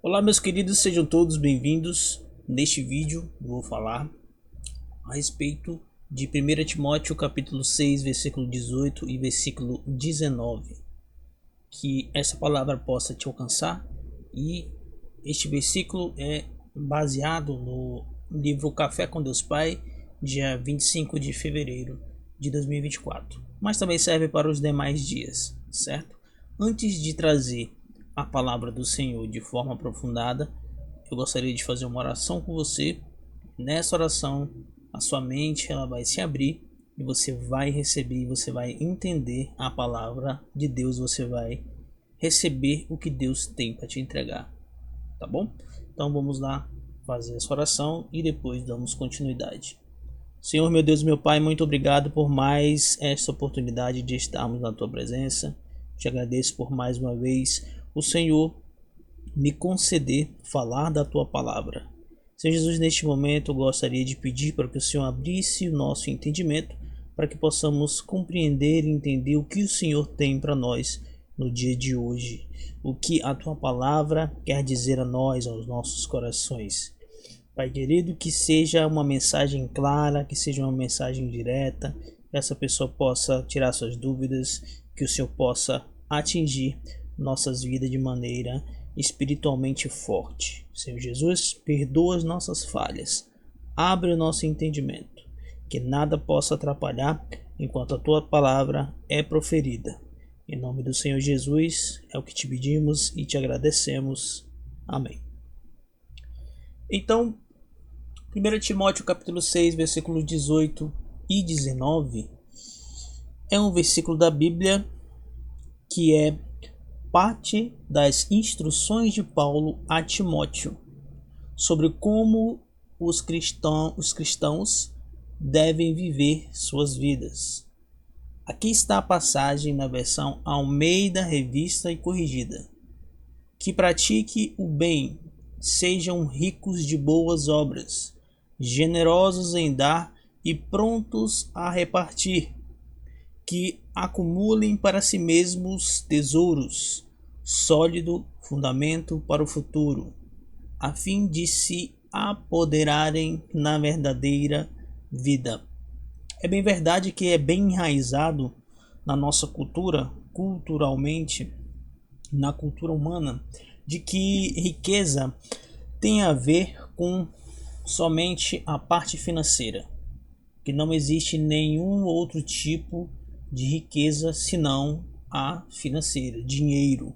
Olá meus queridos, sejam todos bem-vindos. Neste vídeo vou falar a respeito de 1 Timóteo capítulo 6, versículo 18 e versículo 19. Que essa palavra possa te alcançar, e este versículo é baseado no livro Café com Deus Pai, dia 25 de fevereiro de 2024, mas também serve para os demais dias, certo? Antes de trazer a palavra do Senhor de forma aprofundada, eu gostaria de fazer uma oração com você. Nessa oração, a sua mente ela vai se abrir e você vai receber, você vai entender a palavra de Deus, você vai receber o que Deus tem para te entregar, tá bom? Então vamos lá fazer essa oração e depois damos continuidade. Senhor, meu Deus, meu Pai, muito obrigado por mais esta oportunidade de estarmos na tua presença. Te agradeço por mais uma vez o Senhor me conceder falar da tua palavra. Senhor Jesus, neste momento eu gostaria de pedir para que o Senhor abrisse o nosso entendimento, para que possamos compreender e entender o que o Senhor tem para nós no dia de hoje, o que a tua palavra quer dizer a nós, aos nossos corações. Pai querido, que seja uma mensagem clara, que seja uma mensagem direta, que essa pessoa possa tirar suas dúvidas, que o Senhor possa atingir nossas vidas de maneira espiritualmente forte. Senhor Jesus, perdoa as nossas falhas, abre o nosso entendimento, que nada possa atrapalhar enquanto a tua palavra é proferida. Em nome do Senhor Jesus é o que te pedimos e te agradecemos. Amém. Então, 1 Timóteo capítulo 6, versículo 18 e 19 é um versículo da Bíblia que é parte das instruções de Paulo a Timóteo sobre como os cristãos devem viver suas vidas. Aqui está a passagem na versão Almeida Revista e Corrigida. Que pratique o bem, sejam ricos de boas obras, generosos em dar e prontos a repartir, que acumulem para si mesmos tesouros, sólido fundamento para o futuro, a fim de se apoderarem na verdadeira vida. É bem verdade que é bem enraizado na nossa cultura, culturalmente, na cultura humana, de que riqueza tem a ver com somente a parte financeira, que não existe nenhum outro tipo de riqueza senão a financeira, dinheiro,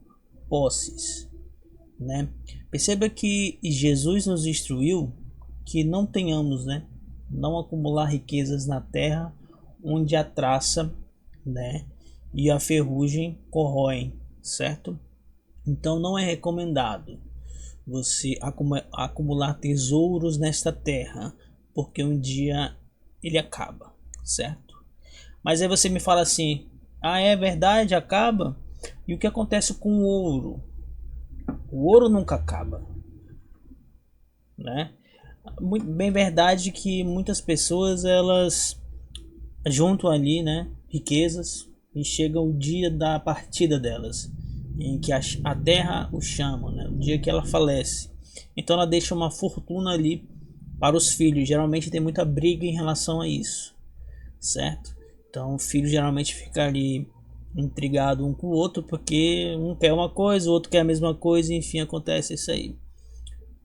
posses, né? Perceba que Jesus nos instruiu que não tenhamos, né, não acumular riquezas na terra onde a traça, né, e a ferrugem corroem, certo? Então não é recomendado você acumular tesouros nesta terra, porque um dia ele acaba, certo? Mas aí você me fala assim: ah, é verdade, acaba? E o que acontece com o ouro? O ouro nunca acaba, né? Muito bem verdade que muitas pessoas elas juntam ali, né, riquezas, e chega o dia da partida delas, em que a terra o chama, né, o dia que ela falece. Então ela deixa uma fortuna ali para os filhos. Geralmente tem muita briga em relação a isso, certo? Então o filho geralmente fica ali intrigado um com o outro, porque um quer uma coisa, o outro quer a mesma coisa, e enfim, acontece isso aí.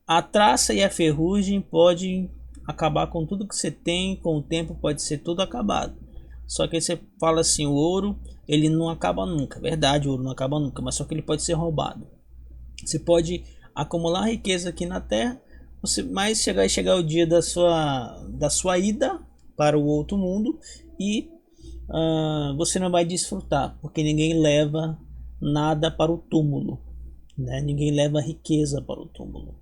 A traça e a ferrugem podem acabar com tudo que você tem, com o tempo pode ser tudo acabado. Só que aí você fala assim, o ouro ele não acaba nunca, verdade, o ouro não acaba nunca, mas só que ele pode ser roubado. Você pode acumular riqueza aqui na terra, mas chegar o dia da sua ida para o outro mundo e você não vai desfrutar, porque ninguém leva nada para o túmulo, né? Ninguém leva riqueza para o túmulo.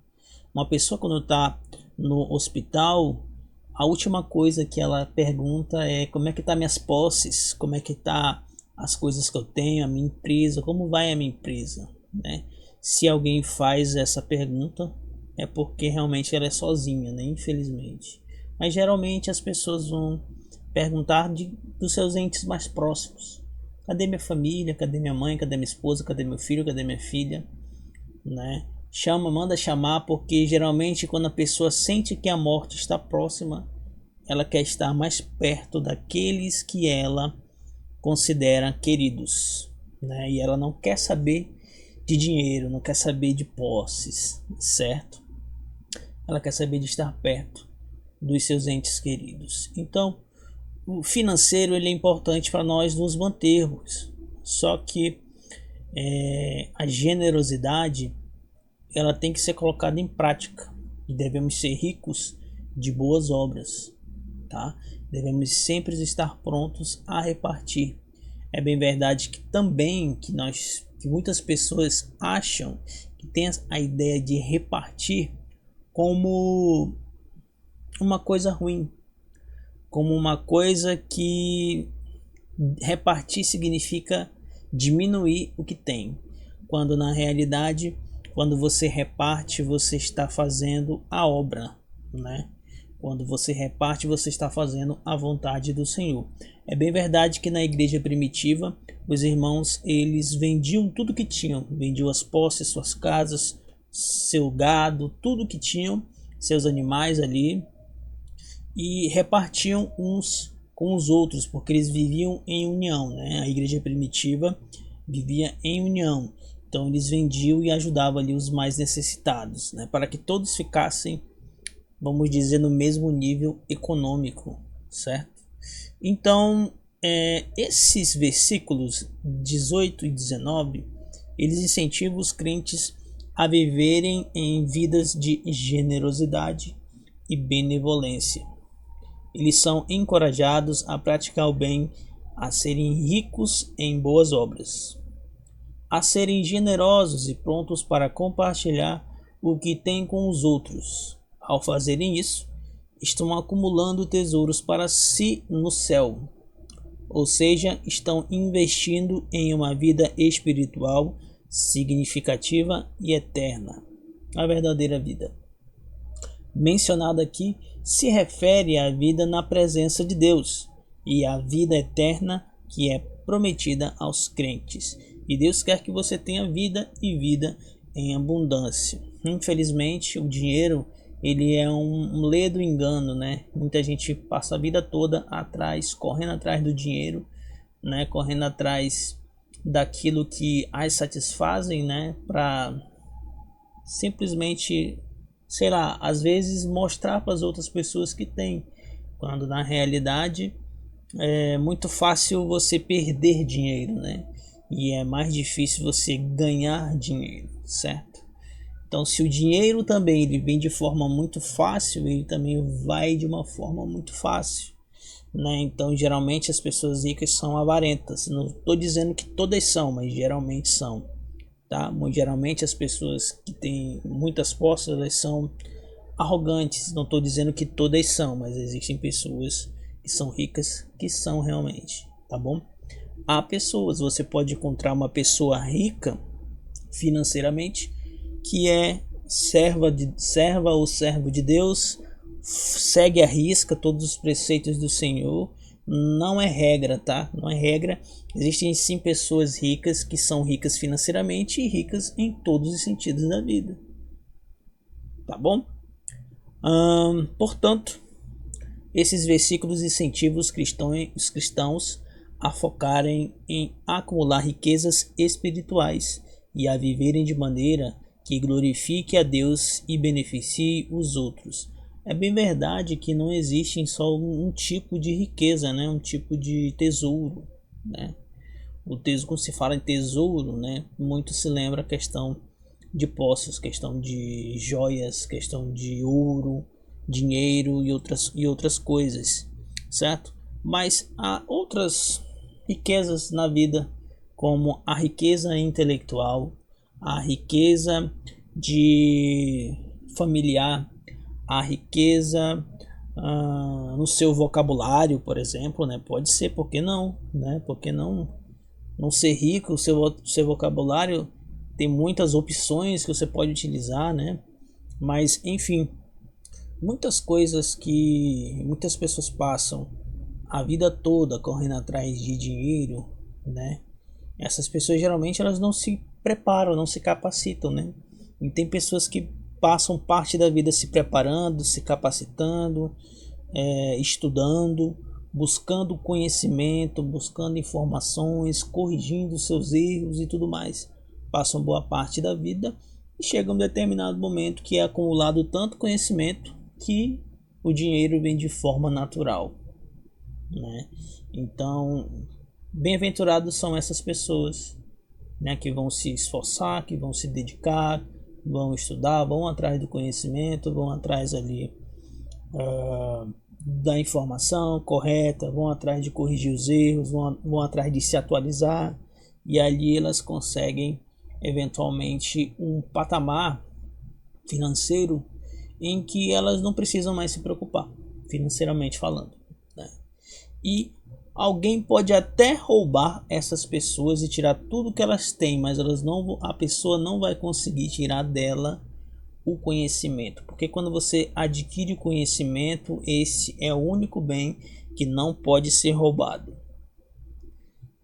Uma pessoa quando está no hospital, a última coisa que ela pergunta é como é que tá minhas posses, como é que tá as coisas que eu tenho, a minha empresa, como vai a minha empresa, né? Se alguém faz essa pergunta é porque realmente ela é sozinha, né? Infelizmente. Mas geralmente as pessoas vão perguntar dos seus entes mais próximos. Cadê minha família? Cadê minha mãe? Cadê minha esposa? Cadê meu filho? Cadê minha filha? Né? manda chamar, porque geralmente quando a pessoa sente que a morte está próxima, ela quer estar mais perto daqueles que ela considera queridos, né? E ela não quer saber de dinheiro, não quer saber de posses, certo? Ela quer saber de estar perto dos seus entes queridos. Então, o financeiro ele é importante para nós nos mantermos. Só que a generosidade ela tem que ser colocada em prática. Devemos ser ricos de boas obras, tá? Devemos sempre estar prontos a repartir. É bem verdade que também que muitas pessoas acham que tem a ideia de repartir como uma coisa ruim, como uma coisa que repartir significa diminuir o que tem, quando na realidade, quando você reparte, você está fazendo a obra, né? Quando você reparte, você está fazendo a vontade do Senhor. É bem verdade que na igreja primitiva, os irmãos, eles vendiam tudo que tinham, vendiam as posses, suas casas, seu gado, tudo que tinham, seus animais ali, e repartiam uns com os outros, porque eles viviam em união, né? A igreja primitiva vivia em união, então eles vendiam e ajudavam ali os mais necessitados, né? Para que todos ficassem, vamos dizer, no mesmo nível econômico, certo? Então, esses versículos 18 e 19, eles incentivam os crentes a viverem em vidas de generosidade e benevolência. Eles são encorajados a praticar o bem, a serem ricos em boas obras, a serem generosos e prontos para compartilhar o que têm com os outros. Ao fazerem isso, estão acumulando tesouros para si no céu, ou seja, estão investindo em uma vida espiritual significativa e eterna, a verdadeira vida. Mencionado aqui se refere à vida na presença de Deus e à vida eterna que é prometida aos crentes. E Deus quer que você tenha vida e vida em abundância. Infelizmente, o dinheiro ele é um ledo engano, né? Muita gente passa a vida toda atrás, correndo atrás do dinheiro, né? Correndo atrás daquilo que as satisfazem, né? Para simplesmente, sei lá, às vezes mostrar para as outras pessoas que tem, quando na realidade é muito fácil você perder dinheiro, né? E é mais difícil você ganhar dinheiro, certo? Então, se o dinheiro também ele vem de forma muito fácil, ele também vai de uma forma muito fácil, né? Então, geralmente as pessoas ricas são avarentas. Não estou dizendo que todas são, mas geralmente são, tá? Muito geralmente as pessoas que têm muitas posses elas são arrogantes. Não estou dizendo que todas são, mas existem pessoas que são ricas que são realmente, tá bom? Há pessoas, você pode encontrar uma pessoa rica financeiramente que é serva ou servo de Deus, segue à risca todos os preceitos do Senhor. Não é regra, tá? Não é regra. Existem sim pessoas ricas que são ricas financeiramente e ricas em todos os sentidos da vida, tá bom? Portanto, esses versículos incentivam os cristãos a focarem em acumular riquezas espirituais e a viverem de maneira que glorifique a Deus e beneficie os outros. É bem verdade que não existe só um tipo de riqueza, né? Um tipo de tesouro, né? O tesouro, quando se fala em tesouro, né? Muito se lembra a questão de posses, questão de joias, questão de ouro, dinheiro e outras coisas, certo? Mas há outras riquezas na vida, como a riqueza intelectual, a riqueza de familiar, a riqueza no seu vocabulário, por exemplo, né? Pode ser, por que não, né? Por que não ser rico? O seu vocabulário tem muitas opções que você pode utilizar, né? Mas enfim, muitas coisas que muitas pessoas passam a vida toda correndo atrás de dinheiro, né? Essas pessoas geralmente elas não se preparam, não se capacitam, né? E tem pessoas que passam parte da vida se preparando, se capacitando, estudando, buscando conhecimento, buscando informações, corrigindo seus erros e tudo mais. Passam boa parte da vida e chega um determinado momento que é acumulado tanto conhecimento que o dinheiro vem de forma natural, né? Então, bem-aventurados são essas pessoas, né, que vão se esforçar, que vão se dedicar, vão estudar, vão atrás do conhecimento, vão atrás ali da informação correta, vão atrás de corrigir os erros, vão atrás de se atualizar, e ali elas conseguem eventualmente um patamar financeiro em que elas não precisam mais se preocupar, financeiramente falando, né? E alguém pode até roubar essas pessoas e tirar tudo que elas têm, mas a pessoa não vai conseguir tirar dela o conhecimento, porque quando você adquire o conhecimento, esse é o único bem que não pode ser roubado.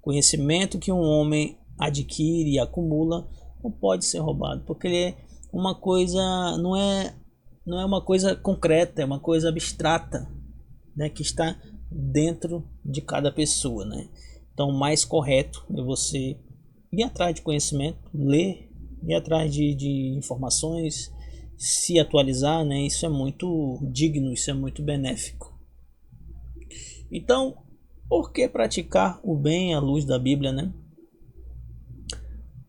Conhecimento que um homem adquire e acumula não pode ser roubado, porque ele é uma coisa, não é uma coisa concreta, é uma coisa abstrata, né, que está dentro de cada pessoa, né? Então, o mais correto é você ir atrás de conhecimento, ler, ir atrás de informações, se atualizar, né? Isso é muito digno, isso é muito benéfico. Então, por que praticar o bem à luz da Bíblia, né?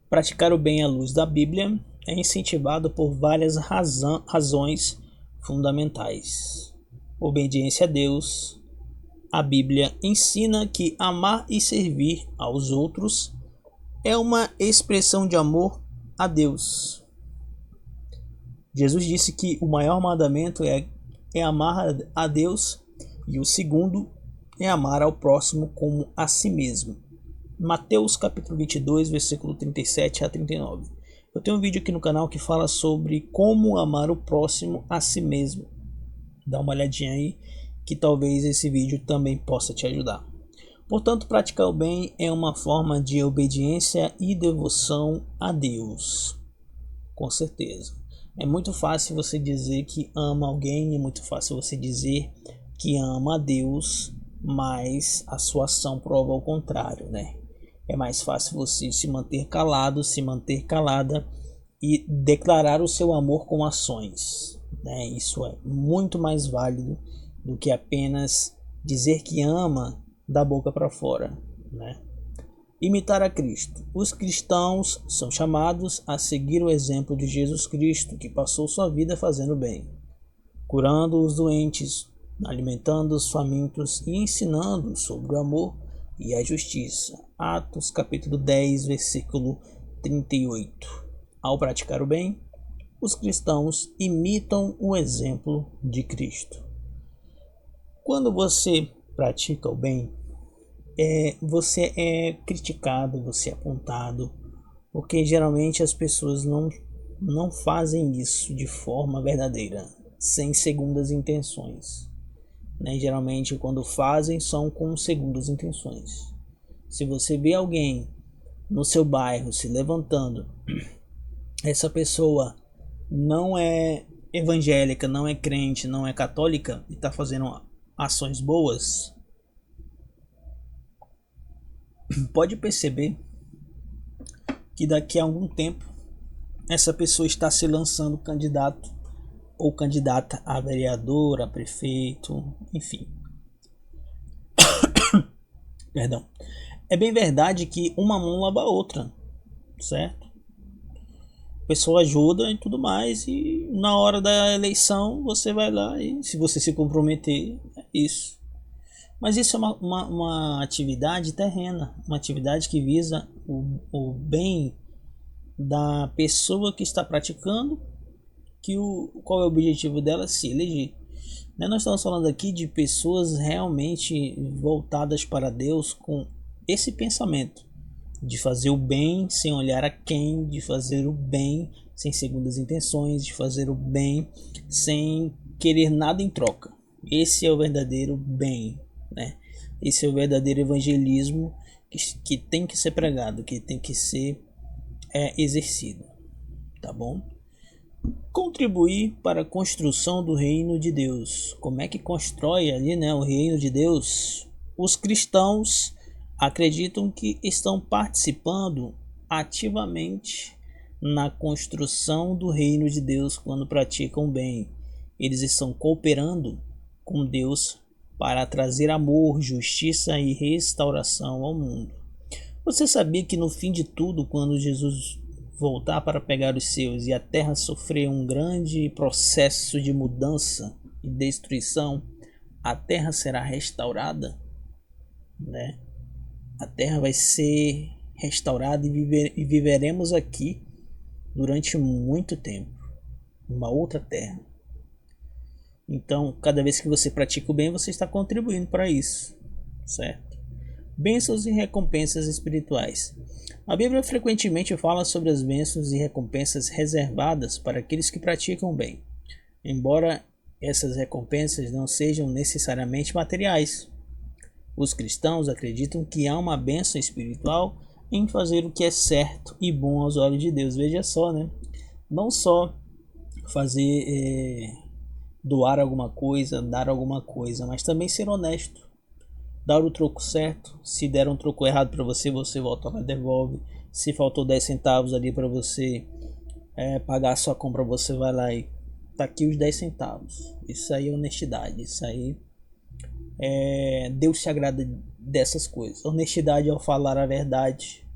Praticar o bem à luz da Bíblia é incentivado por várias razões fundamentais. Obediência a Deus. A Bíblia ensina que amar e servir aos outros é uma expressão de amor a Deus. Jesus disse que o maior mandamento é amar a Deus e o segundo é amar ao próximo como a si mesmo. Mateus capítulo 22, versículo 37 a 39. Eu tenho um vídeo aqui no canal que fala sobre como amar o próximo a si mesmo. Dá uma olhadinha aí que talvez esse vídeo também possa te ajudar. Portanto, praticar o bem é uma forma de obediência e devoção a Deus. Com certeza. É muito fácil você dizer que ama alguém, é muito fácil você dizer que ama a Deus, mas a sua ação prova o contrário, né? É mais fácil você se manter calado, se manter calada e declarar o seu amor com ações, né? Isso é muito mais válido do que apenas dizer que ama da boca para fora, né? Imitar a Cristo. Os cristãos são chamados a seguir o exemplo de Jesus Cristo, que passou sua vida fazendo bem, curando os doentes, alimentando os famintos e ensinando sobre o amor e a justiça. Atos capítulo 10, versículo 38. Ao praticar o bem, os cristãos imitam o exemplo de Cristo. Quando você pratica o bem, você é criticado, você é apontado, porque geralmente as pessoas não fazem isso de forma verdadeira, sem segundas intenções, né? Geralmente quando fazem são com segundas intenções. Se você vê alguém no seu bairro se levantando, essa pessoa não é evangélica, não é crente, não é católica e está fazendo ações boas, pode perceber que daqui a algum tempo essa pessoa está se lançando candidato ou candidata a vereador, a prefeito, enfim. Perdão. É bem verdade que uma mão lava a outra, certo? A pessoa ajuda e tudo mais, e na hora da eleição você vai lá e se você se comprometer, é isso. Mas isso é uma atividade terrena, uma atividade que visa o bem da pessoa que está praticando, qual é o objetivo dela? Se eleger. Nós estamos falando aqui de pessoas realmente voltadas para Deus com esse pensamento de fazer o bem sem olhar a quem, de fazer o bem sem segundas intenções, de fazer o bem sem querer nada em troca. Esse é o verdadeiro bem, né? Esse é o verdadeiro evangelismo que tem que ser pregado, que tem que ser exercido, tá bom? Contribuir para a construção do reino de Deus. Como é que constrói ali, né, o reino de Deus? Os cristãos acreditam que estão participando ativamente na construção do reino de Deus quando praticam o bem. Eles estão cooperando com Deus para trazer amor, justiça e restauração ao mundo. Você sabia que no fim de tudo, quando Jesus voltar para pegar os seus e a terra sofrer um grande processo de mudança e destruição, a terra será restaurada, né? A terra vai ser restaurada e viveremos aqui durante muito tempo, uma outra terra. Então, cada vez que você pratica o bem, você está contribuindo para isso, certo? Bênçãos e recompensas espirituais. A Bíblia frequentemente fala sobre as bênçãos e recompensas reservadas para aqueles que praticam o bem, embora essas recompensas não sejam necessariamente materiais. Os cristãos acreditam que há uma bênção espiritual em fazer o que é certo e bom aos olhos de Deus. Veja só, né? Não só fazer, doar alguma coisa, dar alguma coisa, mas também ser honesto. Dar o troco certo. Se der um troco errado para você, você volta lá e devolve. Se faltou 10 centavos ali para você pagar a sua compra, você vai lá e tá aqui os 10 centavos. Isso aí é honestidade. Isso aí Deus se agrada dessas coisas. Honestidade ao falar a verdade,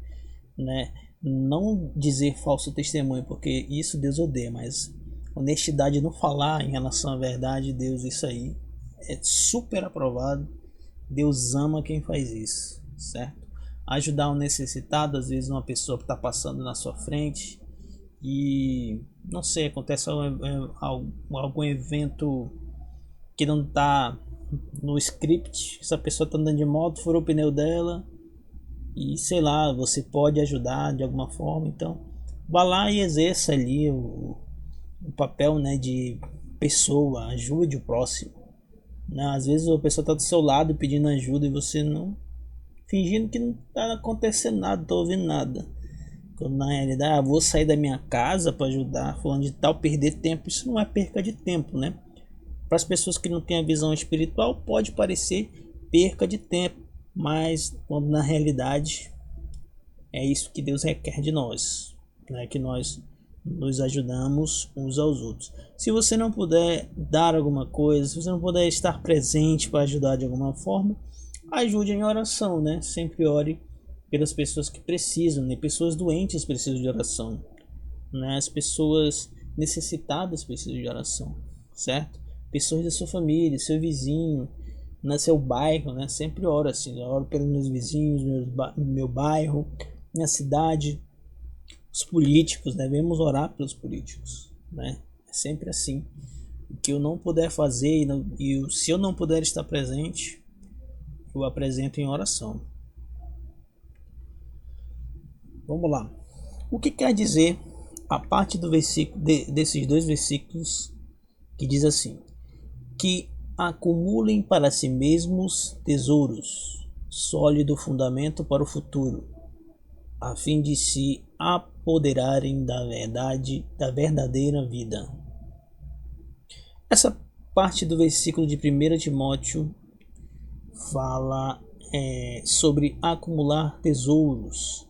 né? Não dizer falso testemunho, porque isso Deus odeia, mas honestidade no falar em relação à verdade, Deus, isso aí é super aprovado. Deus ama quem faz isso, certo? Ajudar um necessitado, às vezes uma pessoa que está passando na sua frente e não sei, acontece algum evento que não está no script, essa pessoa está andando de moto, furou o pneu dela e sei lá, você pode ajudar de alguma forma, então vá lá e exerça ali o papel, né, de pessoa, ajude o próximo, né? Às vezes a pessoa está do seu lado pedindo ajuda e você não, fingindo que não está acontecendo nada, não tô ouvindo nada, quando na realidade vou sair da minha casa para ajudar falando de tal, perder tempo, isso não é perca de tempo, né? Para as pessoas que não têm a visão espiritual pode parecer perca de tempo, mas quando na realidade é isso que Deus requer de nós, né? Que nós nos ajudamos uns aos outros. Se você não puder dar alguma coisa, se você não puder estar presente para ajudar de alguma forma, ajude em oração, né? Sempre ore pelas pessoas que precisam, né? Pessoas doentes precisam de oração, né? As pessoas necessitadas precisam de oração, certo? Pessoas da sua família, seu vizinho, no seu bairro, né? Sempre oro assim, eu oro pelos meus vizinhos, meu bairro, minha cidade, os políticos, devemos orar pelos políticos, né? É sempre assim. O que eu não puder fazer se eu não puder estar presente, eu apresento em oração. Vamos lá. O que quer dizer a parte do versículo desses dois versículos que diz assim: que acumulem para si mesmos tesouros, sólido fundamento para o futuro, a fim de se apoderarem da verdade, da verdadeira vida. Essa parte do versículo de 1 Timóteo fala sobre acumular tesouros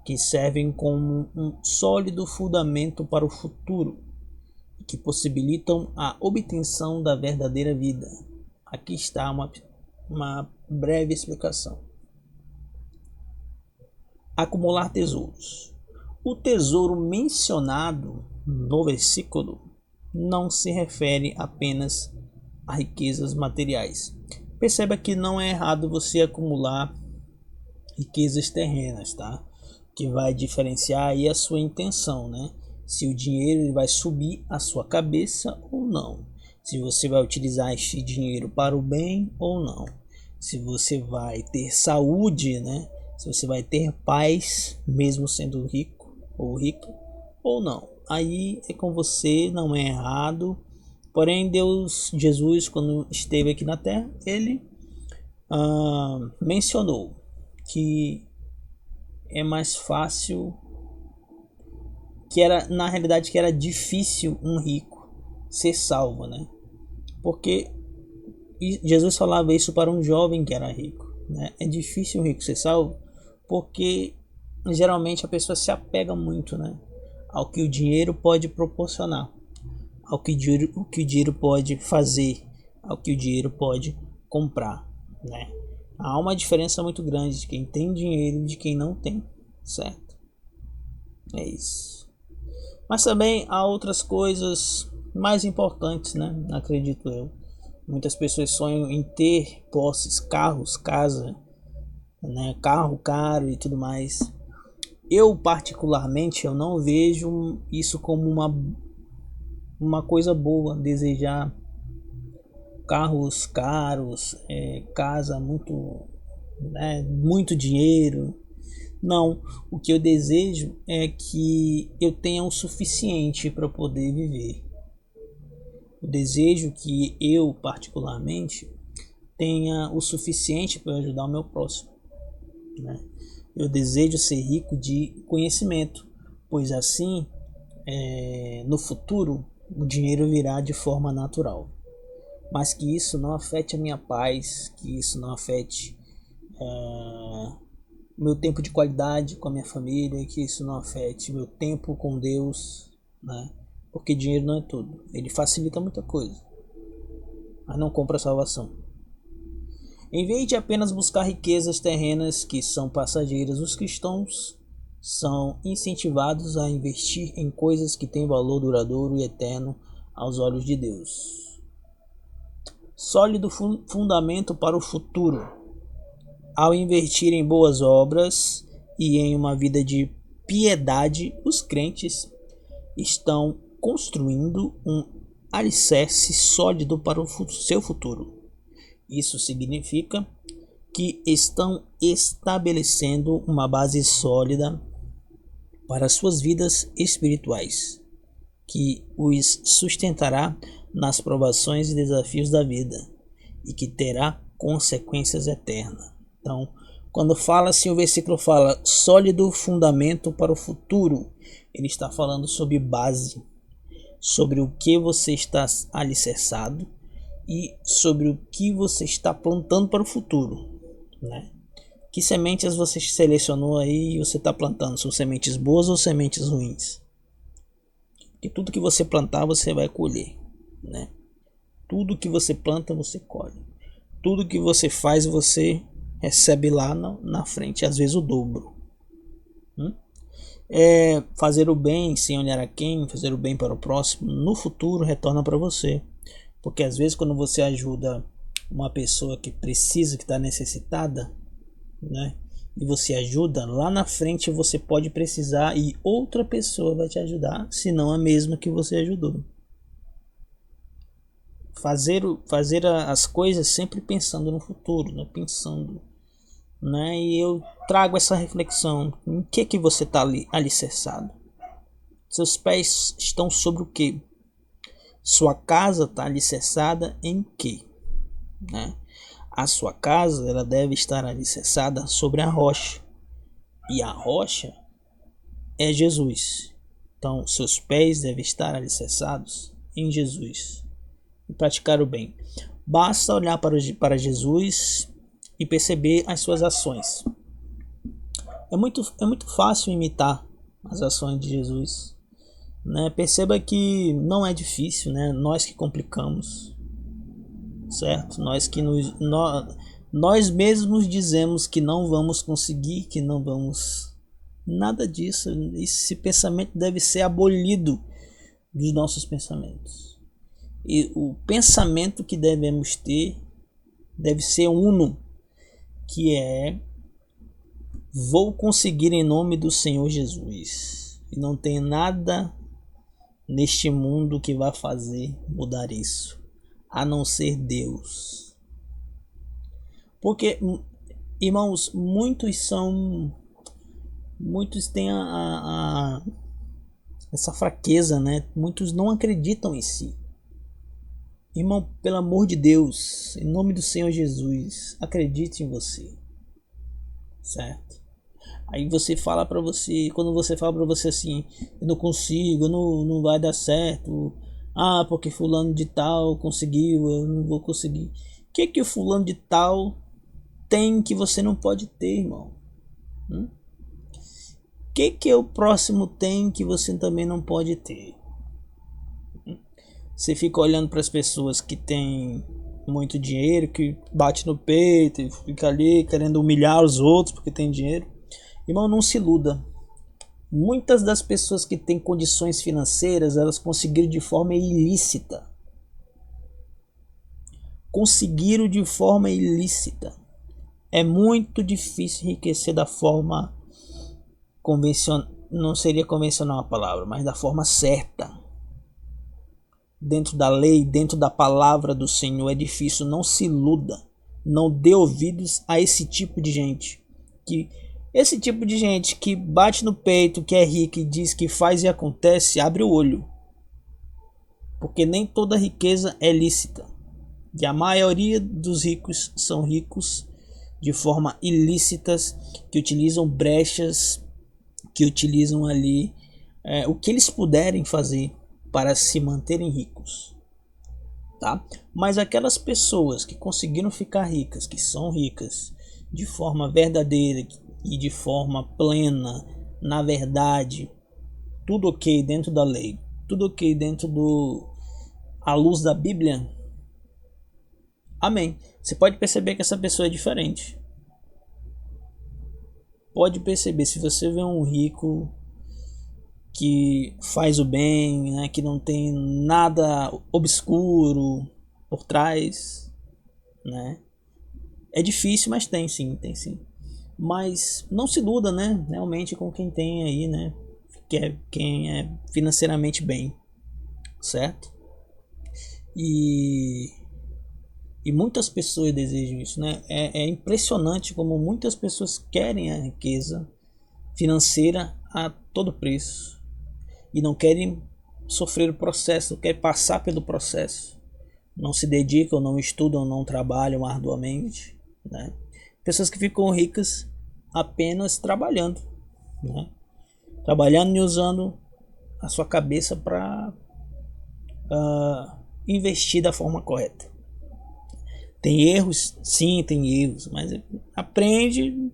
que servem como um sólido fundamento para o futuro, que possibilitam a obtenção da verdadeira vida. Aqui está uma breve explicação. Acumular tesouros. O tesouro mencionado no versículo não se refere apenas a riquezas materiais. Perceba que não é errado você acumular riquezas terrenas, tá? Que vai diferenciar aí a sua intenção, né? Se o dinheiro vai subir a sua cabeça ou não. Se você vai utilizar este dinheiro para o bem ou não. Se você vai ter saúde, né? Se você vai ter paz mesmo sendo rico ou rica ou não. Aí é com você, não é errado. Porém, Jesus, quando esteve aqui na terra, ele mencionou que é mais fácil que era, na realidade, que era difícil um rico ser salvo, né? Porque Jesus falava isso para um jovem que era rico, né? É difícil um rico ser salvo porque geralmente a pessoa se apega muito, né, ao que o dinheiro pode proporcionar, o que o dinheiro pode fazer, ao que o dinheiro pode comprar, né? Há uma diferença muito grande de quem tem dinheiro e de quem não tem, certo? É isso. Mas também há outras coisas mais importantes, né? Acredito eu. Muitas pessoas sonham em ter posses, carros, casa, né? Carro caro e tudo mais. Eu particularmente eu não vejo isso como uma coisa boa, desejar carros caros, casa muito, né, muito dinheiro. Não, o que eu desejo é que eu tenha o suficiente para poder viver. Eu desejo que eu particularmente tenha o suficiente para ajudar o meu próximo, né? Eu desejo ser rico de conhecimento, pois assim, no futuro, o dinheiro virá de forma natural. Mas que isso não afete a minha paz, que isso não afete meu tempo de qualidade com a minha família, que isso não afete meu tempo com Deus, né? Porque dinheiro não é tudo. Ele facilita muita coisa, mas não compra a salvação. Em vez de apenas buscar riquezas terrenas que são passageiras, os cristãos são incentivados a investir em coisas que têm valor duradouro e eterno aos olhos de Deus. Sólido fundamento para o futuro. Ao investir em boas obras e em uma vida de piedade, os crentes estão construindo um alicerce sólido para o seu futuro. Isso significa que estão estabelecendo uma base sólida para suas vidas espirituais, que os sustentará nas provações e desafios da vida e que terá consequências eternas. Então, quando fala assim, o versículo fala sólido fundamento para o futuro, ele está falando sobre base, sobre o que você está alicerçado e sobre o que você está plantando para o futuro, né? Que sementes você selecionou aí e você está plantando? São sementes boas ou sementes ruins? Porque tudo que você plantar você vai colher, né? Tudo que você planta você colhe. Tudo que você faz você recebe lá na frente, às vezes o dobro. Fazer o bem sem olhar a quem, fazer o bem para o próximo, no futuro retorna para você. Porque às vezes quando você ajuda uma pessoa que precisa, que está necessitada, né? E você ajuda, lá na frente você pode precisar e outra pessoa vai te ajudar, se não a mesma que você ajudou. Fazer as coisas sempre pensando no futuro, né? Pensando, né? E eu trago essa reflexão: em que você está alicerçado? Seus pés estão sobre o que? Sua casa está alicerçada em que? Né? A sua casa ela deve estar alicerçada sobre a rocha, e a rocha é Jesus. Então, seus pés devem estar alicerçados em Jesus e praticar o bem. Basta olhar para Jesus e perceber as suas ações. É muito fácil imitar as ações de Jesus, né? Perceba que não é difícil, né? Nós que complicamos, certo? Nós mesmos dizemos que não vamos conseguir, que não vamos. Nada disso. Esse pensamento deve ser abolido dos nossos pensamentos. E o pensamento que devemos ter deve ser uno, que é: vou conseguir em nome do Senhor Jesus. E não tem nada neste mundo que vai fazer mudar isso, a não ser Deus. Porque, irmãos, muitos têm essa fraqueza, né? Muitos não acreditam em si. Irmão, pelo amor de Deus, em nome do Senhor Jesus, acredite em você, certo? Aí você fala pra você, quando você fala pra você assim, eu não consigo, não vai dar certo. Ah, porque fulano de tal conseguiu, eu não vou conseguir. O que o fulano de tal tem que você não pode ter, irmão? O que o próximo tem que você também não pode ter? Você fica olhando para as pessoas que têm muito dinheiro, que bate no peito e fica ali querendo humilhar os outros porque tem dinheiro. Irmão, não se iluda. Muitas das pessoas que têm condições financeiras, elas conseguiram de forma ilícita. Conseguiram de forma ilícita. É muito difícil enriquecer da forma convencional, não seria convencional a palavra, mas da forma certa. Dentro da lei, dentro da palavra do Senhor, é difícil. Não se iluda. Não dê ouvidos a esse tipo de gente. Esse tipo de gente que bate no peito, que é rico e diz que faz e acontece, abre o olho. Porque nem toda riqueza é lícita. E a maioria dos ricos são ricos de forma ilícitas, que utilizam brechas, que utilizam ali o que eles puderem fazer para se manterem ricos, tá? Mas aquelas pessoas que conseguiram ficar ricas, que são ricas de forma verdadeira e de forma plena, na verdade, tudo ok dentro da lei, tudo ok dentro do à luz da Bíblia. Amém. Você pode perceber que essa pessoa é diferente. Pode perceber, se você vê um rico que faz o bem, né, que não tem nada obscuro por trás, né? É difícil, mas tem sim, tem sim. Mas não se iluda, né? Realmente com quem tem aí, né? Quem é financeiramente bem, certo? E muitas pessoas desejam isso, né? É impressionante como muitas pessoas querem a riqueza financeira a todo preço e não querem sofrer o processo, não querem passar pelo processo, não se dedicam, não estudam, não trabalham arduamente, né? Pessoas que ficam ricas apenas trabalhando, né? Trabalhando e usando a sua cabeça para investir da forma correta. Tem erros? Sim, tem erros, mas aprende,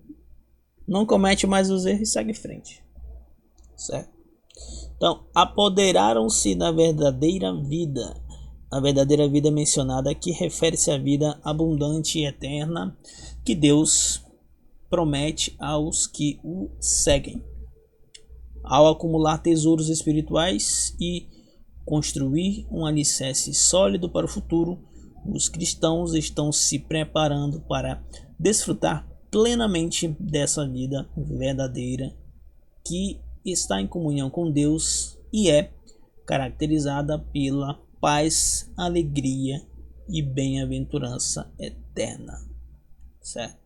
não comete mais os erros e segue em frente, certo? Então, apoderaram-se da verdadeira vida. A verdadeira vida mencionada aqui refere-se à vida abundante e eterna que Deus promete aos que o seguem. Ao acumular tesouros espirituais e construir um alicerce sólido para o futuro, os cristãos estão se preparando para desfrutar plenamente dessa vida verdadeira que está em comunhão com Deus e é caracterizada pela paz, alegria e bem-aventurança eterna, certo?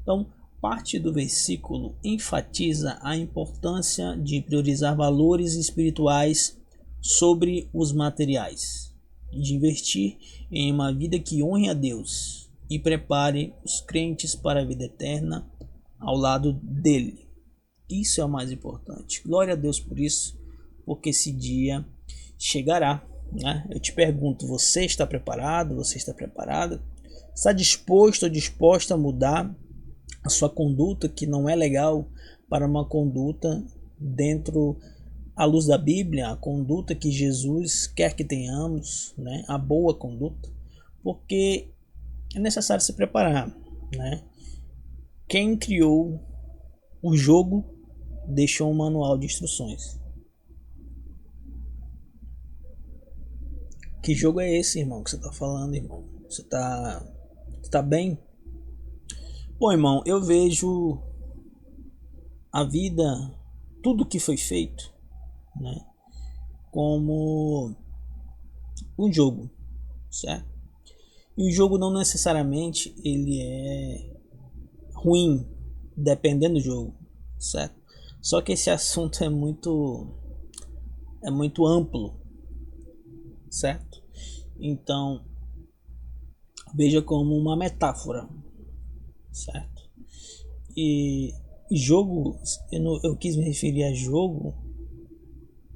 Então, parte do versículo enfatiza a importância de priorizar valores espirituais sobre os materiais, de investir em uma vida que honre a Deus e prepare os crentes para a vida eterna ao lado dele. Isso é o mais importante. Glória a Deus por isso, porque esse dia chegará, né? Eu te pergunto, você está preparado? Você está preparada? Está disposto ou disposta a mudar a sua conduta, que não é legal, para uma conduta dentro à luz da Bíblia, a conduta que Jesus quer que tenhamos, né? A boa conduta, porque é necessário se preparar, né? Quem criou o jogo deixou um manual de instruções. Que jogo é esse, irmão, que você tá falando, irmão? Você tá bem? Bom, irmão, eu vejo a vida, tudo que foi feito, né, como um jogo, certo? E o jogo não necessariamente ele é ruim, dependendo do jogo, certo? Só que esse assunto é muito amplo, certo? Então, veja como uma metáfora, certo? E jogo, eu quis me referir a jogo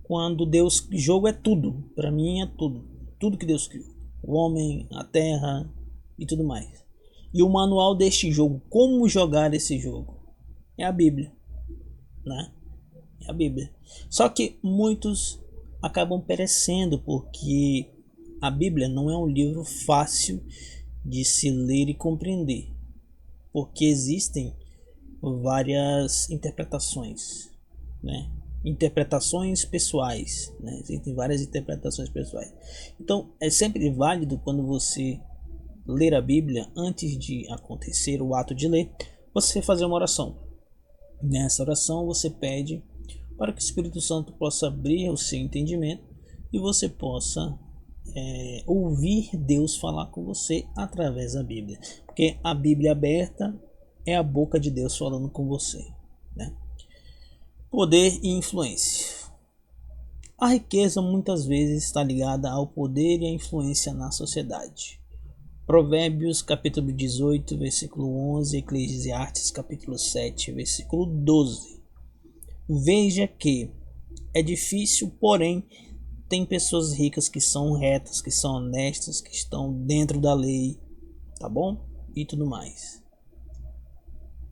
quando Deus, jogo é tudo, para mim é tudo, tudo que Deus criou, o homem, a terra e tudo mais. E o manual deste jogo, como jogar esse jogo, é a Bíblia, né? É a Bíblia. Só que muitos acabam perecendo porque a Bíblia não é um livro fácil de se ler e compreender, porque existem várias interpretações, né? Interpretações pessoais, né? Existem várias interpretações pessoais. Então é sempre válido quando você ler a Bíblia, antes de acontecer o ato de ler, você fazer uma oração. Nessa oração você pede para que o Espírito Santo possa abrir o seu entendimento e você possa ouvir Deus falar com você através da Bíblia, porque a Bíblia aberta é a boca de Deus falando com você, né? Poder e influência. A riqueza muitas vezes está ligada ao poder e à influência na sociedade. Provérbios capítulo 18, versículo 11, Eclesiastes capítulo 7, versículo 12. Veja que é difícil, porém tem pessoas ricas que são retas, que são honestas, que estão dentro da lei, tá bom? E tudo mais.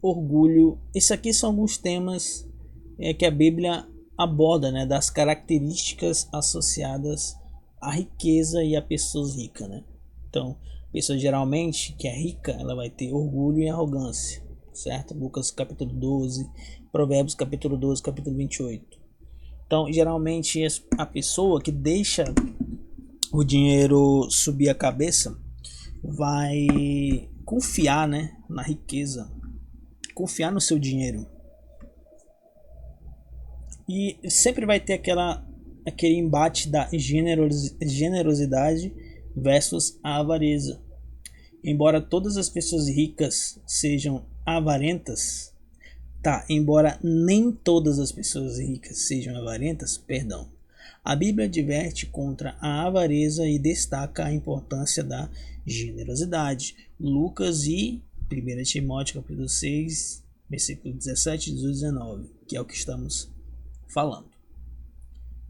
Orgulho. Isso aqui são alguns temas que a Bíblia aborda, né, das características associadas à riqueza e a pessoas ricas, né? Então, pessoa geralmente que é rica, ela vai ter orgulho e arrogância, certo? Lucas capítulo 12, Provérbios capítulo 12, capítulo 28. Então, geralmente a pessoa que deixa o dinheiro subir a cabeça vai confiar, né, na riqueza, confiar no seu dinheiro. E sempre vai ter aquele embate da generosidade versus a avareza. Embora todas as pessoas ricas sejam avarentas, embora nem todas as pessoas ricas sejam avarentas, perdão. A Bíblia adverte contra a avareza e destaca a importância da generosidade. Lucas e 1 Timóteo capítulo 6, versículo 17 e 19, que é o que estamos falando.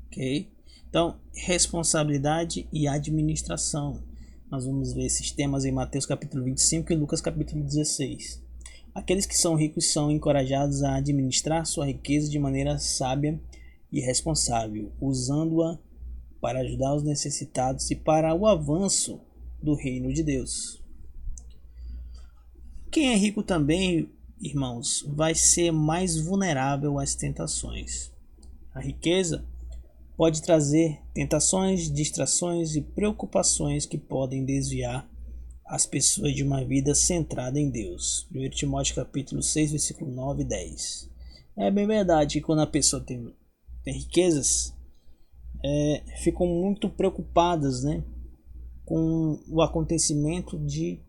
Ok? Então, responsabilidade e administração. Nós vamos ver esses temas em Mateus capítulo 25 e Lucas capítulo 16. Aqueles que são ricos são encorajados a administrar sua riqueza de maneira sábia e responsável, usando-a para ajudar os necessitados e para o avanço do reino de Deus. Quem é rico também, irmãos, vai ser mais vulnerável às tentações. A riqueza pode trazer tentações, distrações e preocupações que podem desviar as pessoas de uma vida centrada em Deus. 1 Timóteo capítulo 6, versículo 9 e 10. É bem verdade que quando a pessoa tem riquezas, ficam muito preocupadas, né, com o acontecimento de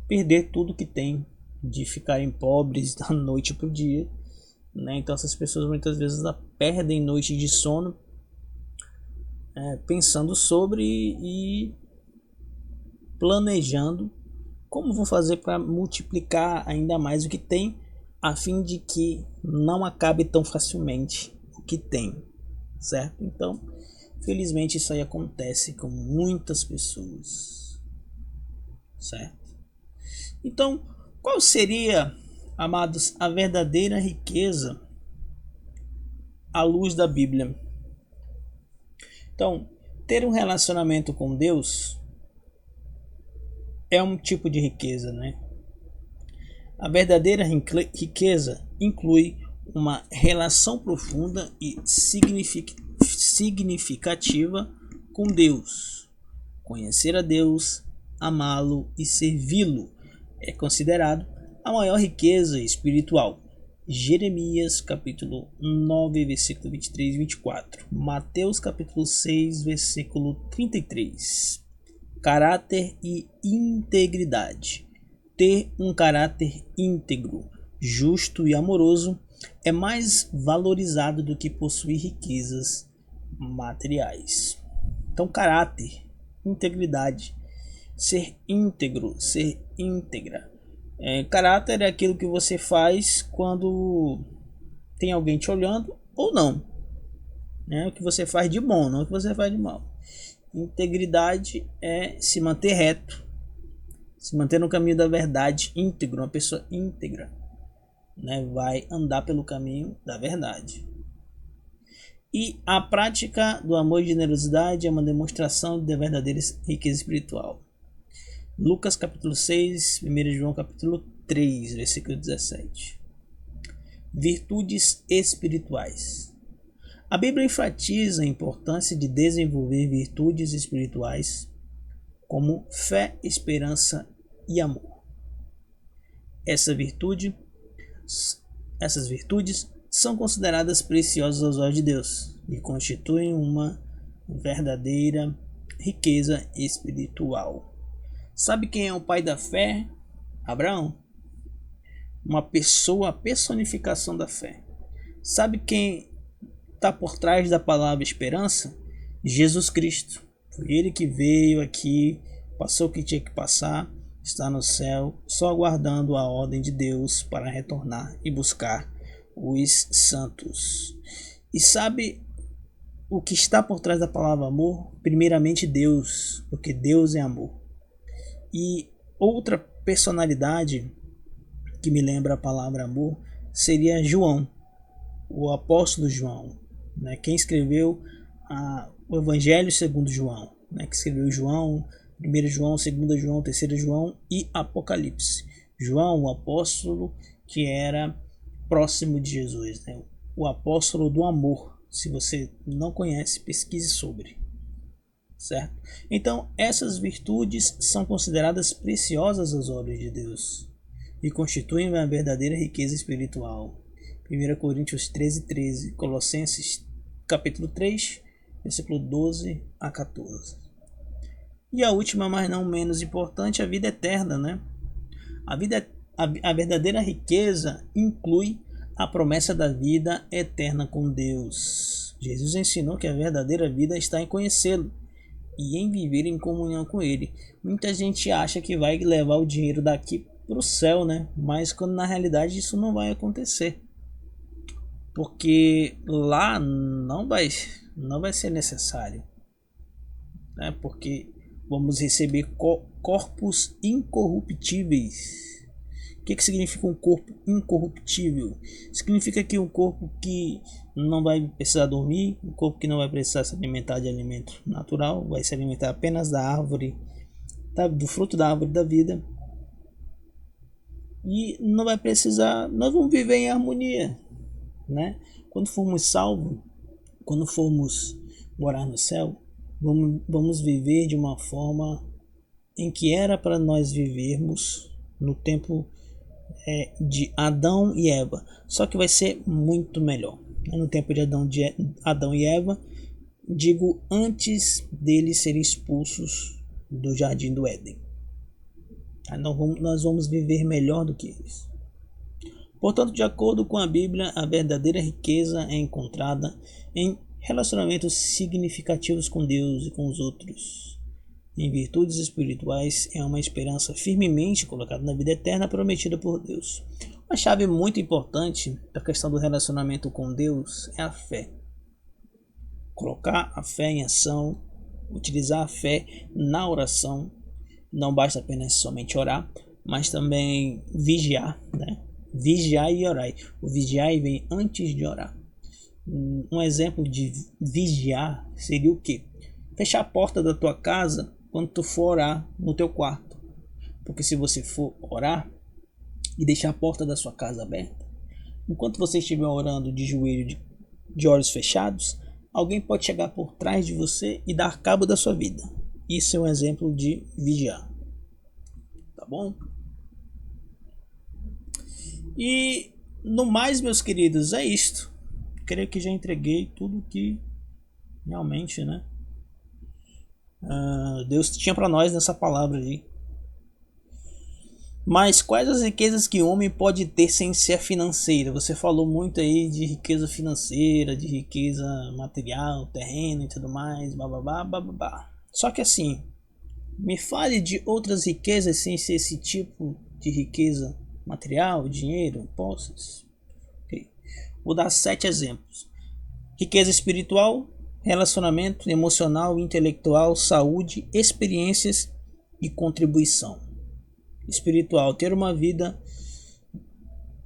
perder tudo que tem, de ficarem pobres da noite para o dia, né? Então essas pessoas muitas vezes perdem noites de sono pensando sobre e planejando como vou fazer para multiplicar ainda mais o que tem, a fim de que não acabe tão facilmente o que tem, certo? Então, felizmente isso aí acontece com muitas pessoas, certo? Então, qual seria, amados, a verdadeira riqueza à luz da Bíblia? Então, ter um relacionamento com Deus é um tipo de riqueza, né? A verdadeira riqueza inclui uma relação profunda e significativa com Deus. Conhecer a Deus, amá-lo e servi-lo é considerado a maior riqueza espiritual. Jeremias capítulo 9, versículo 23 e 24. Mateus capítulo 6, versículo 33. Caráter e integridade. Ter um caráter íntegro, justo e amoroso é mais valorizado do que possuir riquezas materiais. Então, caráter, integridade, ser íntegro, ser íntegra, Caráter é aquilo que você faz quando tem alguém te olhando ou não, né? O que você faz de bom, não o que você faz de mal. Integridade é se manter reto, se manter no caminho da verdade, íntegro, uma pessoa íntegra, né? Vai andar pelo caminho da verdade. E a prática do amor e generosidade é uma demonstração da verdadeira riqueza espiritual. Lucas capítulo 6, 1 João capítulo 3, versículo 17. Virtudes espirituais. A Bíblia enfatiza a importância de desenvolver virtudes espirituais como fé, esperança e amor. Essas virtudes são consideradas preciosas aos olhos de Deus e constituem uma verdadeira riqueza espiritual. Sabe quem é o pai da fé? Abraão. Uma pessoa, a personificação da fé. Sabe quem está por trás da palavra esperança? Jesus Cristo. Foi ele que veio aqui, passou o que tinha que passar, está no céu, só aguardando a ordem de Deus para retornar e buscar os santos. E sabe o que está por trás da palavra amor? Primeiramente Deus, porque Deus é amor. E outra personalidade que me lembra a palavra amor seria João, o apóstolo João, né? Quem escreveu o Evangelho segundo João, né? Que escreveu João, 1 João, 2 João, 3 João e Apocalipse. João, o apóstolo que era próximo de Jesus, né? O apóstolo do amor. Se você não conhece, pesquise sobre. Certo? Então, essas virtudes são consideradas preciosas aos olhos de Deus e constituem uma verdadeira riqueza espiritual. 1 Coríntios 13:13, Colossenses capítulo 3, versículo 12 a 14. E a última, mas não menos importante, a vida eterna, né? A verdadeira riqueza inclui a promessa da vida eterna com Deus. Jesus ensinou que a verdadeira vida está em conhecê-lo e em viver em comunhão com ele. Muita gente acha que vai levar o dinheiro daqui para o céu, né? Mas quando na realidade isso não vai acontecer, porque lá não vai ser necessário, né? Porque vamos receber corpos incorruptíveis. O que significa um corpo incorruptível? Significa que um corpo que não vai precisar dormir, um corpo que não vai precisar se alimentar de alimento natural, vai se alimentar apenas da árvore, do fruto da árvore da vida. E não vai precisar, nós vamos viver em harmonia, né? Quando formos salvos, quando formos morar no céu, vamos viver de uma forma em que era para nós vivermos no tempo de Adão e Eva, só que vai ser muito melhor. No tempo de Adão e Eva, digo antes deles serem expulsos do jardim do Éden. Nós vamos viver melhor do que eles. Portanto, de acordo com a Bíblia, a verdadeira riqueza é encontrada em relacionamentos significativos com Deus e com os outros. Em virtudes espirituais é uma esperança firmemente colocada na vida eterna prometida por Deus. Uma chave muito importante da questão do relacionamento com Deus é a fé. Colocar a fé em ação, utilizar a fé na oração. Não basta apenas somente orar, mas também vigiar, né? Vigiar e orar. O vigiar vem antes de orar. Um exemplo de vigiar seria o quê? Fechar a porta da tua casa quando tu for orar no teu quarto. Porque se você for orar e deixar a porta da sua casa aberta, enquanto você estiver orando de joelho, de olhos fechados, alguém pode chegar por trás de você e dar cabo da sua vida. Isso é um exemplo de vigiar. Tá bom? E no mais, meus queridos, é isto. Creio que já entreguei tudo que realmente, né, Deus tinha para nós nessa palavra aí. Mas quais as riquezas que o homem pode ter sem ser financeira? Você falou muito aí de riqueza financeira, de riqueza material, terreno e tudo mais, bababá, bababá. Só que assim, me fale de outras riquezas sem ser esse tipo de riqueza material, dinheiro, posses. Okay. Vou dar 7 exemplos. Riqueza espiritual, relacionamento emocional, intelectual, saúde, experiências e contribuição. Espiritual, ter uma vida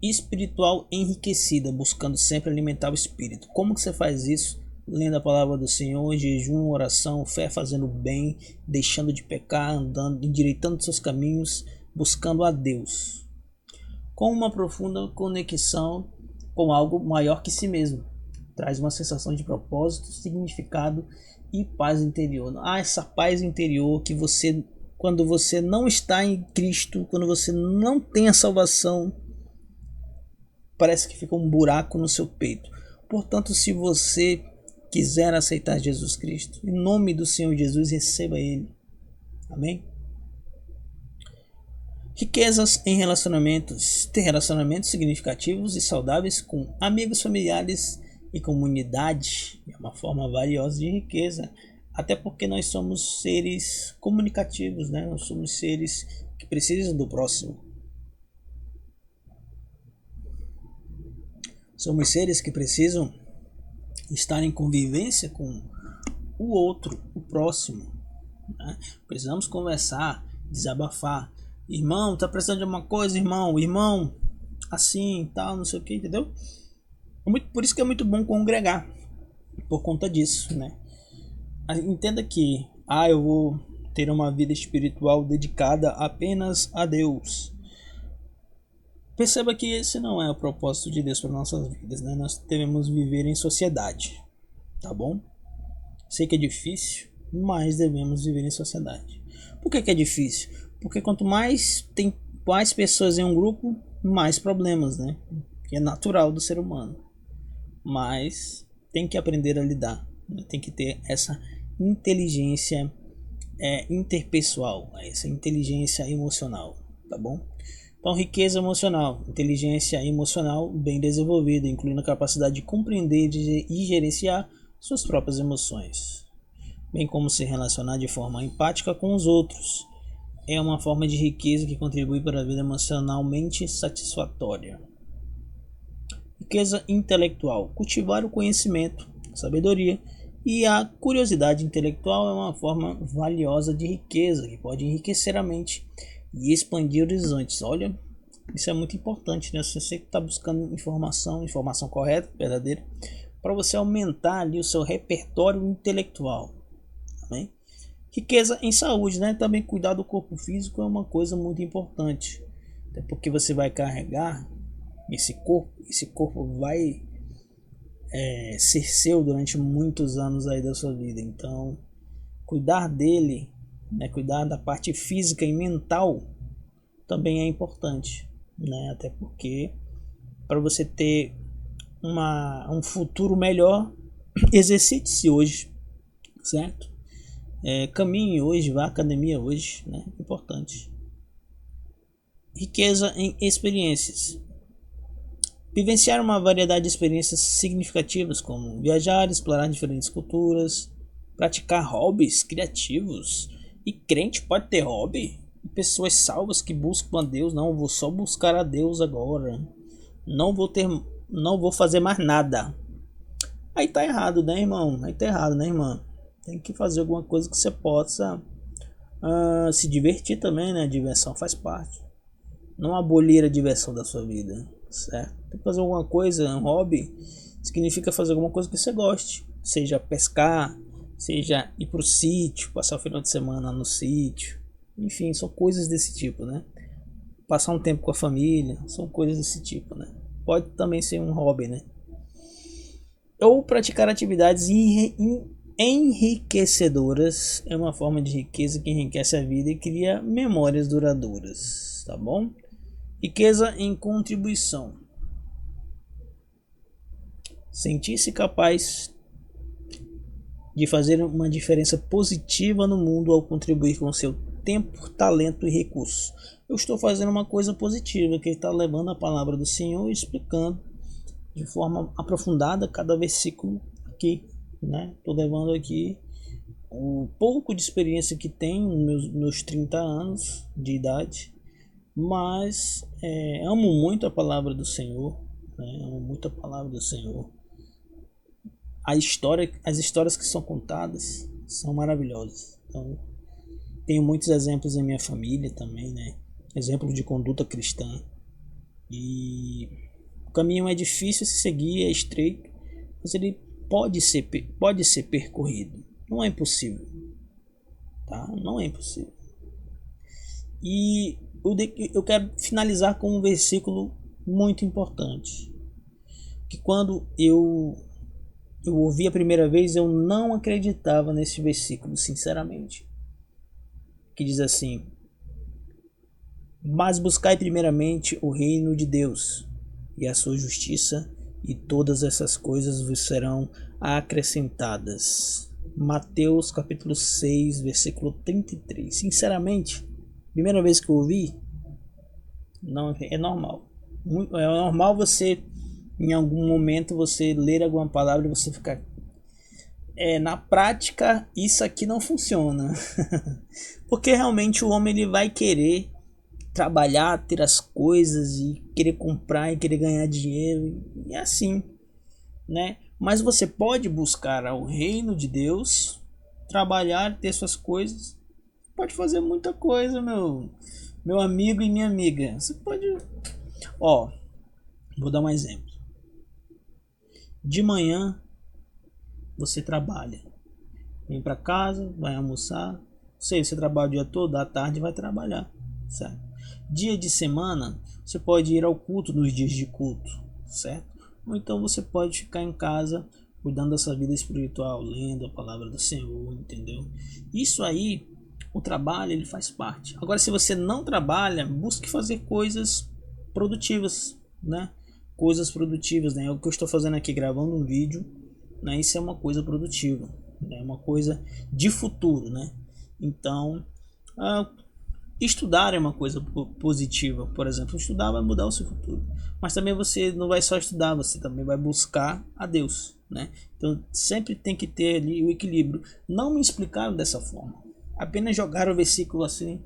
espiritual enriquecida, buscando sempre alimentar o espírito. Como que você faz isso? Lendo a palavra do Senhor, jejum, oração, fé, fazendo bem, deixando de pecar, andando, endireitando seus caminhos, buscando a Deus, com uma profunda conexão com algo maior que si mesmo. Traz uma sensação de propósito, significado e paz interior. Essa paz interior que você, quando você não está em Cristo, quando você não tem a salvação, parece que fica um buraco no seu peito. Portanto, se você quiser aceitar Jesus Cristo, em nome do Senhor Jesus, receba Ele. Amém? Riquezas em relacionamentos. Ter relacionamentos significativos e saudáveis com amigos, familiares e comunidade é uma forma valiosa de riqueza. Até porque nós somos seres comunicativos, né? Nós somos seres que precisam do próximo. Somos seres que precisam estar em convivência com o outro, o próximo, né? Precisamos conversar, desabafar. Irmão, tá precisando de uma coisa, irmão, assim, tal, não sei o que, entendeu? Por isso que é muito bom congregar, por conta disso, né? Entenda que, eu vou ter uma vida espiritual dedicada apenas a Deus. Perceba que esse não é o propósito de Deus para nossas vidas, né? Nós devemos viver em sociedade, tá bom? Sei que é difícil, mas devemos viver em sociedade. Por que é difícil? Porque quanto mais tem mais pessoas em um grupo, mais problemas, né? Que é natural do ser humano. Mas tem que aprender a lidar, né? Tem que ter essa inteligência interpessoal, essa inteligência emocional, tá bom? Então, riqueza emocional, inteligência emocional bem desenvolvida, incluindo a capacidade de compreender e gerenciar suas próprias emoções, bem como se relacionar de forma empática com os outros. É uma forma de riqueza que contribui para a vida emocionalmente satisfatória. Riqueza intelectual, cultivar o conhecimento, a sabedoria e a curiosidade intelectual é uma forma valiosa de riqueza que pode enriquecer a mente e expandir horizontes. Olha, isso é muito importante, né? Você sempre está buscando informação correta, verdadeira, para você aumentar ali o seu repertório intelectual. Amém? Riqueza em saúde, né? Também cuidar do corpo físico é uma coisa muito importante, até porque você vai carregar esse corpo vai ser seu durante muitos anos aí da sua vida. Então, cuidar dele, né? Cuidar da parte física e mental também é importante, né? Até porque para você ter um futuro melhor, exercite-se hoje, certo? Caminhe hoje, vá à academia hoje, né? Importante. Riqueza em experiências. Vivenciar uma variedade de experiências significativas, como viajar, explorar diferentes culturas, praticar hobbies criativos. E crente pode ter hobby? Pessoas salvas que buscam a Deus, não, vou só buscar a Deus agora. Não vou fazer mais nada. Aí tá errado, né, irmão? Aí tá errado, né, irmã? Tem que fazer alguma coisa que você possa se divertir também, né? A diversão faz parte. Não abolir a diversão da sua vida, certo? Tem que fazer alguma coisa, um hobby, significa fazer alguma coisa que você goste. Seja pescar, seja ir pro sítio, passar o final de semana no sítio. Enfim, são coisas desse tipo, né? Passar um tempo com a família, são coisas desse tipo, né? Pode também ser um hobby, né? Ou praticar atividades enriquecedoras é uma forma de riqueza que enriquece a vida e cria memórias duradouras, tá bom? Riqueza em contribuição. Sentir-se capaz de fazer uma diferença positiva no mundo ao contribuir com seu tempo, talento e recursos. Eu estou fazendo uma coisa positiva, que está levando a palavra do Senhor e explicando de forma aprofundada cada versículo aqui, né? Estou levando aqui o pouco de experiência que tenho nos meus 30 anos de idade Mas amo muito a palavra do Senhor, né? Amo muito a palavra do Senhor. As histórias que são contadas são maravilhosas. Então, tenho muitos exemplos em minha família também, né? Exemplos de conduta cristã. E o caminho é difícil se seguir, é estreito, mas ele pode ser percorrido. Não é impossível, tá? Não é impossível. E eu quero finalizar com um versículo muito importante. Que quando eu ouvi a primeira vez, eu não acreditava nesse versículo, sinceramente. Que diz assim: mas buscai primeiramente o reino de Deus e a sua justiça, e todas essas coisas vos serão acrescentadas. Mateus capítulo 6, versículo 33. Sinceramente, primeira vez que eu ouvi, não é normal. É normal você, em algum momento, você ler alguma palavra e você ficar... na prática, isso aqui não funciona. Porque realmente o homem ele vai querer trabalhar, ter as coisas e querer comprar e querer ganhar dinheiro, e é assim, né? Mas você pode buscar o reino de Deus, trabalhar, ter suas coisas, pode fazer muita coisa, meu amigo e minha amiga. Você pode, ó, vou dar um exemplo. De manhã você trabalha, vem para casa, vai almoçar, você trabalha o dia todo, à tarde vai trabalhar, certo? Dia de semana, você pode ir ao culto nos dias de culto, certo? Ou então você pode ficar em casa cuidando da sua vida espiritual, lendo a palavra do Senhor, entendeu? Isso aí, o trabalho, ele faz parte. Agora, se você não trabalha, busque fazer coisas produtivas, né? Coisas produtivas, né? O que eu estou fazendo aqui, gravando um vídeo, né? Isso é uma coisa produtiva, né? Uma coisa de futuro, né? Então, estudar é uma coisa positiva, por exemplo. Estudar vai mudar o seu futuro. Mas também você não vai só estudar, você também vai buscar a Deus, né? Então sempre tem que ter ali o equilíbrio. Não me explicaram dessa forma. Apenas jogaram o versículo assim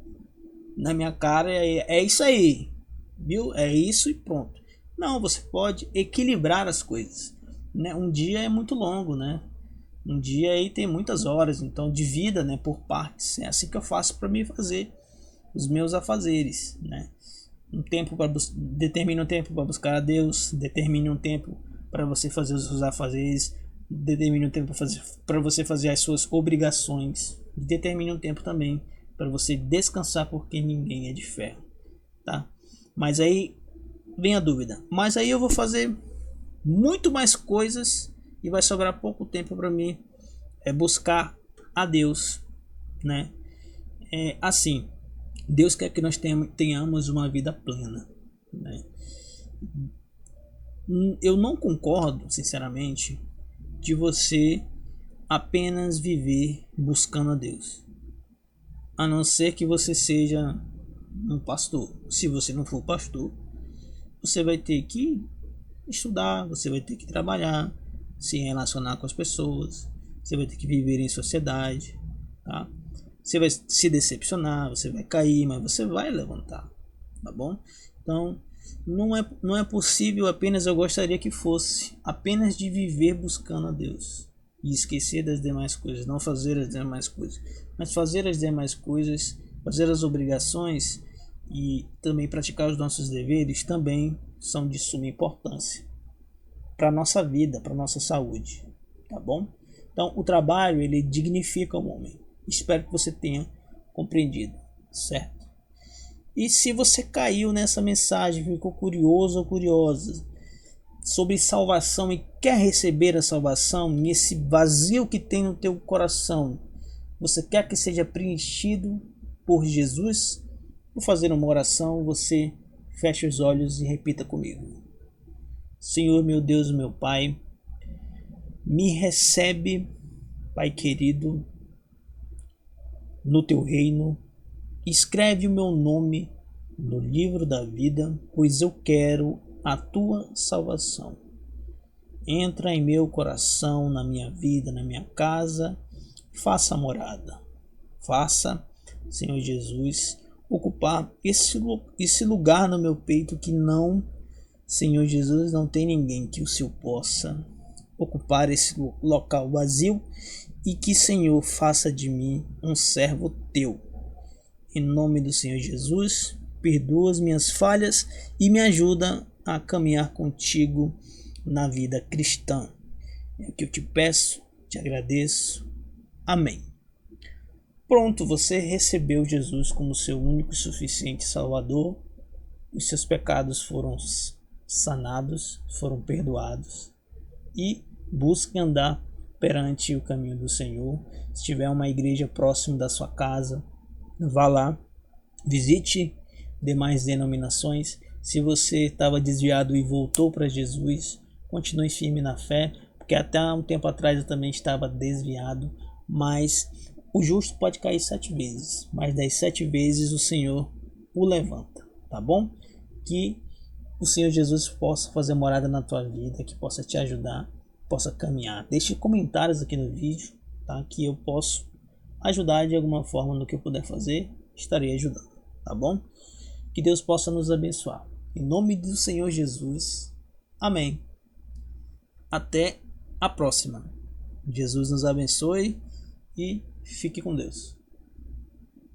na minha cara. É isso aí, viu? É isso e pronto. Não, você pode equilibrar as coisas, né? Um dia é muito longo, né? Um dia aí tem muitas horas, então divida, né, por partes. É assim que eu faço para me fazer os meus afazeres, né? Determine um tempo para buscar a Deus, determine um tempo para você fazer os seus afazeres, determine um tempo para você fazer as suas obrigações, determine um tempo também para você descansar, porque ninguém é de ferro, tá? Mas aí vem a dúvida, mas aí eu vou fazer muito mais coisas e vai sobrar pouco tempo para mim buscar a Deus, né? Assim, Deus quer que nós tenhamos uma vida plena, né? Eu não concordo, sinceramente, de você apenas viver buscando a Deus, a não ser que você seja um pastor. Se você não for pastor, você vai ter que estudar, você vai ter que trabalhar, se relacionar com as pessoas, você vai ter que viver em sociedade, tá? Você vai se decepcionar, você vai cair, mas você vai levantar, tá bom? Então, não é possível apenas eu gostaria que fosse apenas de viver buscando a Deus e esquecer das demais coisas, não fazer as demais coisas, mas fazer as demais coisas, fazer as obrigações e também praticar os nossos deveres também são de suma importância para nossa vida, para nossa saúde, tá bom? Então, o trabalho ele dignifica o homem. Espero que você tenha compreendido, certo? E se você caiu nessa mensagem, ficou curioso ou curiosa sobre salvação e quer receber a salvação, nesse vazio que tem no teu coração, você quer que seja preenchido por Jesus? Vou fazer uma oração, você feche os olhos e repita comigo. Senhor, meu Deus, meu Pai, me recebe, Pai querido, no teu reino. Escreve o meu nome no livro da vida, pois eu quero a tua salvação. Entra em meu coração, na minha vida, na minha casa, faça morada. Faça, Senhor Jesus, ocupar esse lugar no meu peito que não, Senhor Jesus, não tem ninguém que o Senhor possa ocupar esse local vazio e que, Senhor, faça de mim um servo teu. Em nome do Senhor Jesus, perdoa as minhas falhas e me ajuda a caminhar contigo na vida cristã. É o que eu te peço, te agradeço. Amém. Pronto, você recebeu Jesus como seu único e suficiente Salvador. Os seus pecados foram sanados, foram perdoados. E busque andar perante o caminho do Senhor. Se tiver uma igreja próximo da sua casa, vá lá, visite demais denominações. Se você estava desviado e voltou para Jesus, continue firme na fé, porque até um tempo atrás eu também estava desviado, mas o justo pode cair 7 vezes, mas das 7 vezes o Senhor o levanta, tá bom? Que o Senhor Jesus possa fazer morada na tua vida, que possa te ajudar, possa caminhar. Deixe comentários aqui no vídeo, tá? Que eu posso ajudar de alguma forma no que eu puder fazer, estarei ajudando, tá bom? Que Deus possa nos abençoar. Em nome do Senhor Jesus. Amém. Até a próxima. Jesus nos abençoe e fique com Deus.